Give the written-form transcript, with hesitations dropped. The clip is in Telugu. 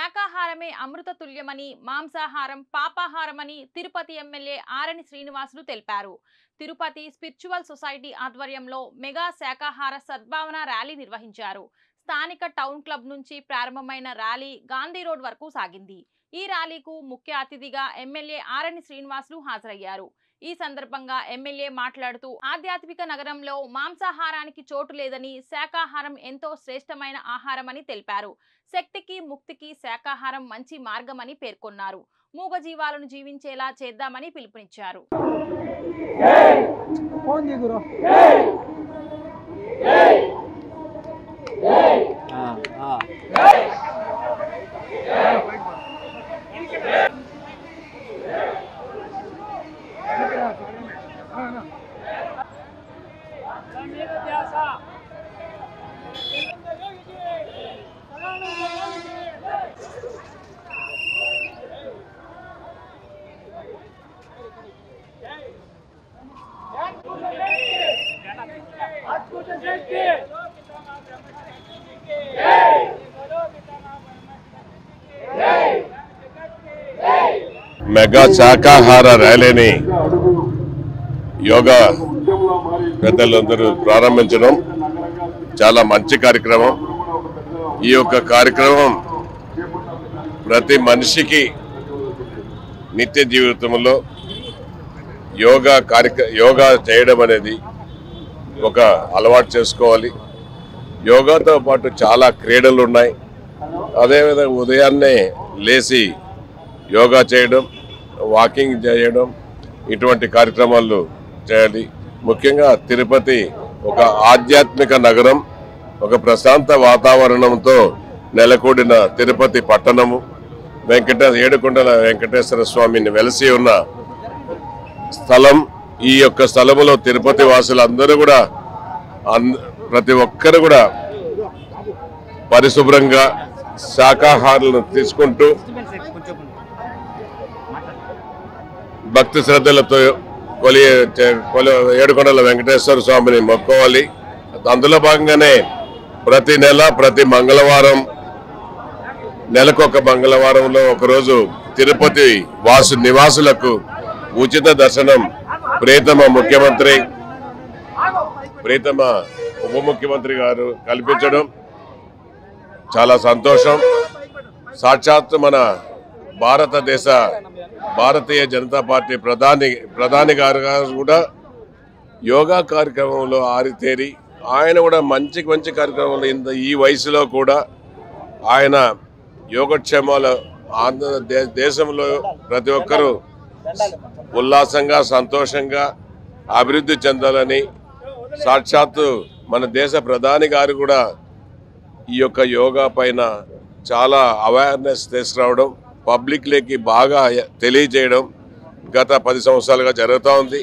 శాకాహారమే అమృత తుల్యమని, మాంసాహారం పాపాహారమని తిరుపతి ఎమ్మెల్యే ఆరణి శ్రీనివాసులు తెలిపారు. తిరుపతి స్పిరిచువల్ సొసైటీ ఆధ్వర్యంలో మెగా శాకాహార సద్భావన ర్యాలీ నిర్వహించారు. స్థానిక టౌన్ క్లబ్ నుంచి ప్రారంభమైన ర్యాలీ గాంధీ రోడ్ వరకు సాగింది. ఈ ర్యాలీకు ముఖ్య అతిథిగా ఎమ్మెల్యే ఆరణి శ్రీనివాసులు హాజరయ్యారు. ఈ సందర్భంగా ఎమ్మెల్యే మాట్లాడుతూ ఆధ్యాత్మిక నగరంలో మాంసాహారానికి చోటు లేదని, శాకాహారం ఎంతో శ్రేష్టమైన ఆహారమని తెలిపారు. శక్తికి ముక్తికి శాకాహారం మంచి మార్గమని పేర్కొన్నారు. మూగజీవాలను జీవించేలా చేద్దామని పిలుపునిచ్చారు. మెగా శాకాహార ర్యాలీని యోగా పెద్దలందరూ ప్రారంభించడం చాలా మంచి కార్యక్రమం. ఈ యొక్క కార్యక్రమం ప్రతి మనిషికి నిత్య జీవితంలో యోగా చేయడం అనేది ఒక అలవాటు చేసుకోవాలి. యోగాతో పాటు చాలా క్రీడలు ఉన్నాయి. అదేవిధంగా ఉదయాన్నే లేచి యోగా చేయడం, వాకింగ్ చేయడం, ఇటువంటి కార్యక్రమాలు చేయాలి. ముఖ్యంగా తిరుపతి ఒక ఆధ్యాత్మిక నగరం, ఒక ప్రశాంత వాతావరణంతో నెలకొడిన తిరుపతి పట్టణము, ఏడుకొండల వెంకటేశ్వర స్వామిని వెలసి ఉన్న స్థలం. ఈ యొక్క స్థలములో తిరుపతి వాసులందరూ కూడా ప్రతి ఒక్కరు కూడా పరిశుభ్రంగా శాకాహారాలను తీసుకుంటూ భక్తి శ్రద్ధలతో ఏడుకొండల వెంకటేశ్వర స్వామిని మొక్కోవాలి. అందులో భాగంగానే ప్రతి నెల ప్రతి మంగళవారం, నెలకొక మంగళవారంలో ఒకరోజు తిరుపతి నివాసులకు ఉచిత దర్శనం ప్రియతమ ఉప ముఖ్యమంత్రి గారు కల్పించడం చాలా సంతోషం. సాక్షాత్ మన భారతీయ జనతా పార్టీ ప్రధాని గారు కూడా యోగా కార్యక్రమంలో ఆరితేరి ఆయన కూడా మంచి కార్యక్రమంలో ఈ వయసులో కూడా ఆయన యోగక్షేమాలు దేశంలో ప్రతి ఒక్కరూ ఉల్లాసంగా సంతోషంగా అభివృద్ధి చెందాలని సాక్షాత్తు మన దేశ ప్రధాని గారు కూడా ఈ యొక్క యోగా పైన చాలా అవేర్నెస్ తీసుకురావడం, పబ్లిక్లోకి బాగా తెలియజేయడం గత 10 సంవత్సరాలుగా జరుగుతూ ఉంది.